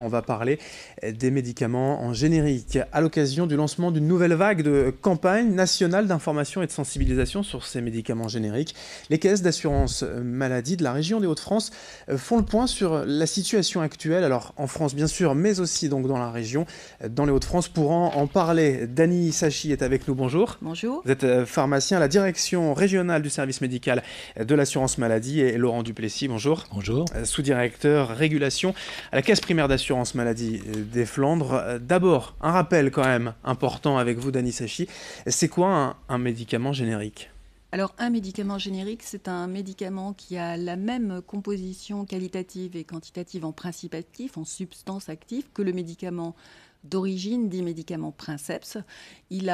On va parler des médicaments en générique à l'occasion du lancement d'une nouvelle vague de campagne nationale d'information et de sensibilisation sur ces médicaments génériques. Les caisses d'assurance maladie de la région des Hauts-de-France font le point sur la situation actuelle, alors en France bien sûr, mais aussi donc dans la région, dans les Hauts-de-France. Pour en parler, Dany Sachi est avec nous, bonjour. Bonjour. Vous êtes pharmacien à la direction régionale du service médical de l'assurance maladie et Laurent Duplessis, bonjour. Bonjour. Sous-directeur régulation à la caisse primaire d'assurance maladie des Flandres. D'abord, un rappel quand même important avec vous, Dany Sachi. C'est quoi un médicament générique ? Alors, un médicament générique, c'est un médicament qui a la même composition qualitative et quantitative en principe actif, en substance active, que le médicament d'origine, dit médicament princeps. Il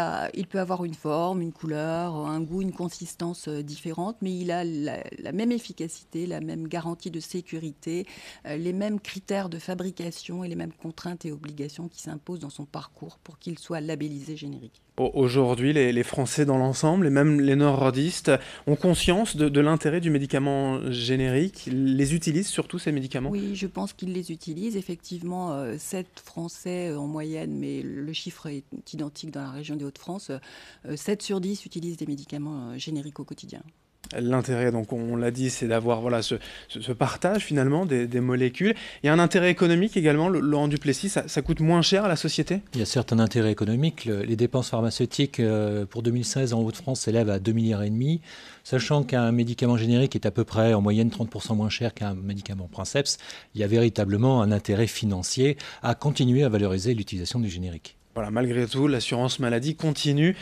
peut avoir une forme, une couleur, un goût, une consistance différente, mais il a la même efficacité, la même garantie de sécurité, les mêmes critères de fabrication et les mêmes contraintes et obligations qui s'imposent dans son parcours pour qu'il soit labellisé générique. Aujourd'hui, les Français dans l'ensemble, et même les nordistes, ont conscience de l'intérêt du médicament générique, les utilisent surtout ces médicaments ? Oui, je pense qu'ils les utilisent. Effectivement, 7 Français en moyenne, mais le chiffre est identique dans la région des Hauts-de-France. 7 sur 10 utilisent des médicaments génériques au quotidien. L'intérêt, donc on l'a dit, c'est d'avoir ce partage finalement des molécules. Il y a un intérêt économique également, Laurent Duplessis, ça coûte moins cher à la société ? Il y a certes un intérêt économique. Les dépenses pharmaceutiques pour 2016 en Hauts-de-France s'élèvent à 2,5 milliards, sachant qu'un médicament générique est à peu près en moyenne 30% moins cher qu'un médicament princeps. Il y a véritablement un intérêt financier à continuer à valoriser l'utilisation du générique. Voilà, malgré tout, l'assurance maladie continue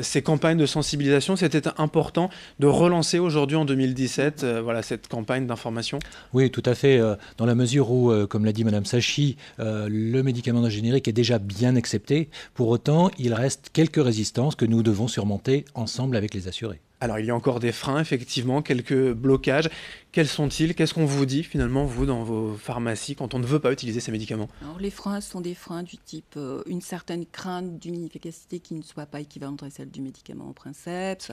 ces campagnes de sensibilisation. C'était important de relancer aujourd'hui en 2017 cette campagne d'information. Oui, tout à fait. Dans la mesure où, comme l'a dit Madame Sachi, le médicament générique est déjà bien accepté. Pour autant, il reste quelques résistances que nous devons surmonter ensemble avec les assurés. Alors, il y a encore des freins, effectivement, quelques blocages. Quels sont-ils ? Qu'est-ce qu'on vous dit, finalement, vous, dans vos pharmacies, quand on ne veut pas utiliser ces médicaments ? Alors, les freins sont des freins du type une certaine crainte d'une inefficacité qui ne soit pas équivalente à celle du médicament princeps.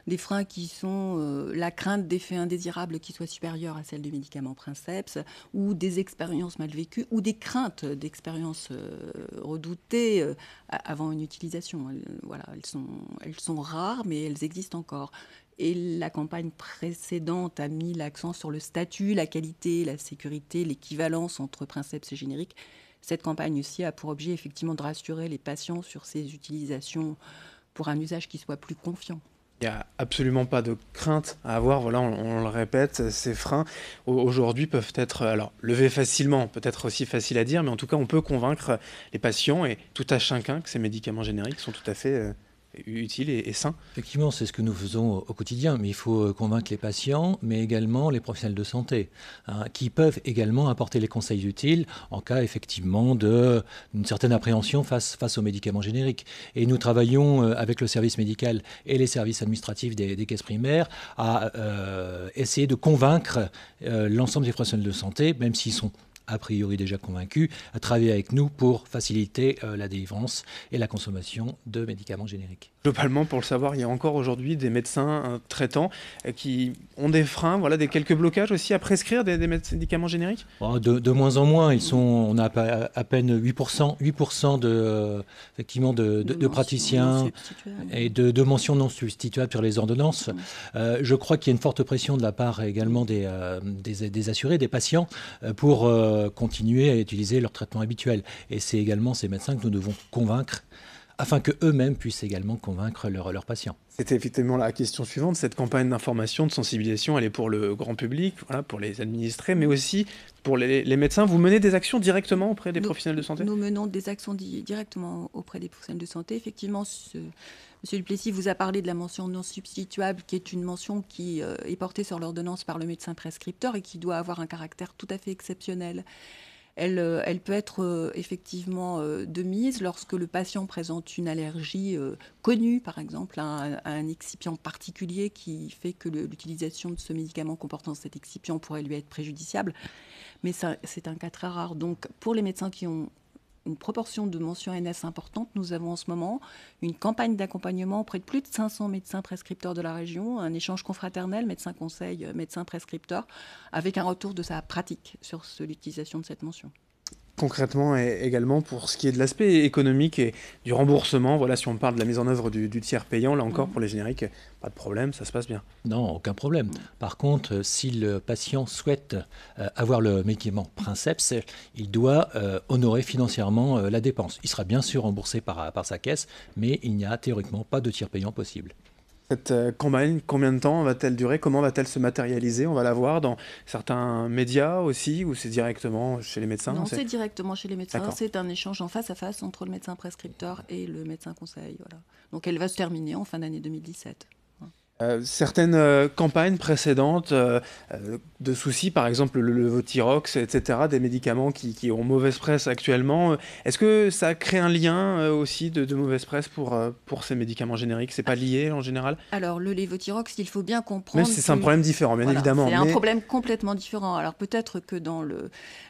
Des freins qui sont la crainte d'effets indésirables qui soient supérieurs à celle du médicament princeps, ou des expériences mal vécues, ou des craintes d'expériences redoutées avant une utilisation. Elles sont rares, mais elles existent encore. Et la campagne précédente a mis l'accent sur le statut, la qualité, la sécurité, l'équivalence entre princeps et générique. Cette campagne aussi a pour objet effectivement de rassurer les patients sur ces utilisations pour un usage qui soit plus confiant. Il n'y a absolument pas de crainte à avoir, voilà, on le répète, ces freins aujourd'hui peuvent être levés facilement, peut-être aussi facile à dire, mais en tout cas on peut convaincre les patients et tout à chacun que ces médicaments génériques sont tout à fait utiles et sains. Effectivement, c'est ce que nous faisons au quotidien, mais il faut convaincre les patients, mais également les professionnels de santé, qui peuvent également apporter les conseils utiles en cas effectivement d'une certaine appréhension face aux médicaments génériques. Et nous travaillons avec le service médical et les services administratifs des caisses primaires à essayer de convaincre l'ensemble des professionnels de santé, même s'ils sont a priori déjà convaincus, à travailler avec nous pour faciliter la délivrance et la consommation de médicaments génériques. Globalement, pour le savoir, il y a encore aujourd'hui des médecins traitants qui ont des freins, des quelques blocages aussi à prescrire des médicaments génériques ? De moins en moins, on a à peine 8% effectivement de praticiens et de mentions non substituables sur les ordonnances. Je crois qu'il y a une forte pression de la part également des assurés, des patients, pour continuer à utiliser leur traitement habituel. Et c'est également ces médecins que nous devons convaincre afin qu'eux-mêmes puissent également convaincre leurs patients. C'était effectivement la question suivante. Cette campagne d'information, de sensibilisation, elle est pour le grand public, pour les administrés, mais aussi pour les médecins. Vous menez des actions directement auprès des professionnels de santé ? Nous menons des actions directement auprès des professionnels de santé. Effectivement, Monsieur Duplessis vous a parlé de la mention non substituable, qui est une mention qui est portée sur l'ordonnance par le médecin prescripteur et qui doit avoir un caractère tout à fait exceptionnel. Elle peut être effectivement de mise lorsque le patient présente une allergie connue, par exemple, à un excipient particulier qui fait que l'utilisation de ce médicament comportant cet excipient pourrait lui être préjudiciable. Mais c'est un cas très rare. Donc, pour les médecins qui ont une proportion de mentions NS importante, nous avons en ce moment une campagne d'accompagnement auprès de plus de 500 médecins prescripteurs de la région, un échange confraternel, médecin-conseil, médecin-prescripteur, avec un retour de sa pratique sur l'utilisation de cette mention. concrètement et également pour ce qui est de l'aspect économique et du remboursement, voilà, si on parle de la mise en œuvre du tiers payant, là encore pour les génériques, pas de problème, ça se passe bien. Non, aucun problème. Par contre, si le patient souhaite avoir le médicament Princeps, il doit honorer financièrement la dépense. Il sera bien sûr remboursé par sa caisse, mais il n'y a théoriquement pas de tiers payant possible. Cette campagne, combien de temps va-t-elle durer? Comment va-t-elle se matérialiser? On va la voir dans certains médias aussi, ou c'est directement chez les médecins? Non, c'est directement chez les médecins. D'accord. C'est un échange en face à face entre le médecin prescripteur et le médecin conseil. Voilà. Donc elle va se terminer en fin d'année 2017. Certaines campagnes précédentes de soucis, par exemple le Levothyrox, etc., des médicaments qui ont mauvaise presse actuellement, est-ce que ça crée un lien aussi de mauvaise presse pour ces médicaments génériques? C'est pas lié en général? Alors le Levothyrox, il faut bien comprendre. Même si c'est un problème différent, bien Voilà, évidemment. c'est un problème complètement différent. Alors peut-être que dans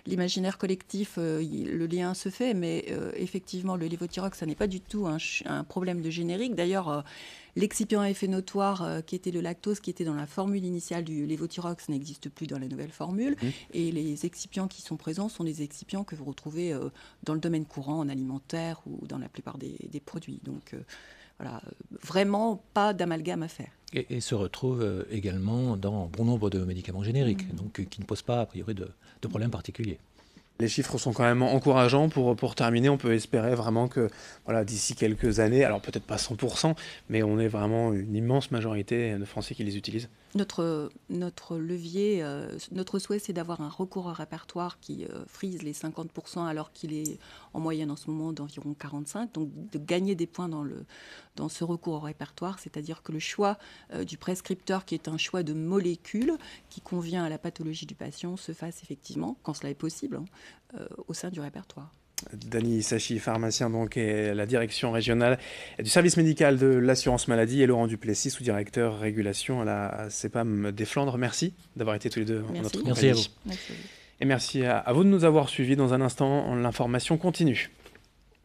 l'imaginaire collectif, le lien se fait, mais effectivement, le Levothyrox, ça n'est pas du tout un problème de générique. D'ailleurs, l'excipient à effet notoire, qui était le lactose, qui était dans la formule initiale du Levothyrox, n'existe plus dans la nouvelle formule. Et les excipients qui sont présents sont des excipients que vous retrouvez dans le domaine courant, en alimentaire ou dans la plupart des produits. Donc voilà, vraiment pas d'amalgame à faire. Et se retrouve également dans bon nombre de médicaments génériques, donc qui ne posent pas a priori de problème particulier. Les chiffres sont quand même encourageants. Pour terminer, on peut espérer vraiment que voilà, d'ici quelques années, alors peut-être pas 100%, mais on est vraiment une immense majorité de Français qui les utilisent. Notre levier, notre souhait, c'est d'avoir un recours au répertoire qui frise les 50%, alors qu'il est en moyenne en ce moment d'environ 45%. Donc de gagner des points dans ce recours au répertoire, c'est-à-dire que le choix du prescripteur, qui est un choix de molécules qui convient à la pathologie du patient, se fasse effectivement, quand cela est possible, au sein du répertoire. Dany Sachi, pharmacien donc, et la direction régionale du service médical de l'assurance maladie, et Laurent Duplessis, sous-directeur régulation à la CEPAM des Flandres. Merci d'avoir été tous les deux en notre compagnie. Merci à vous. Merci à vous. Et merci à vous de nous avoir suivis. Dans un instant, l'information continue.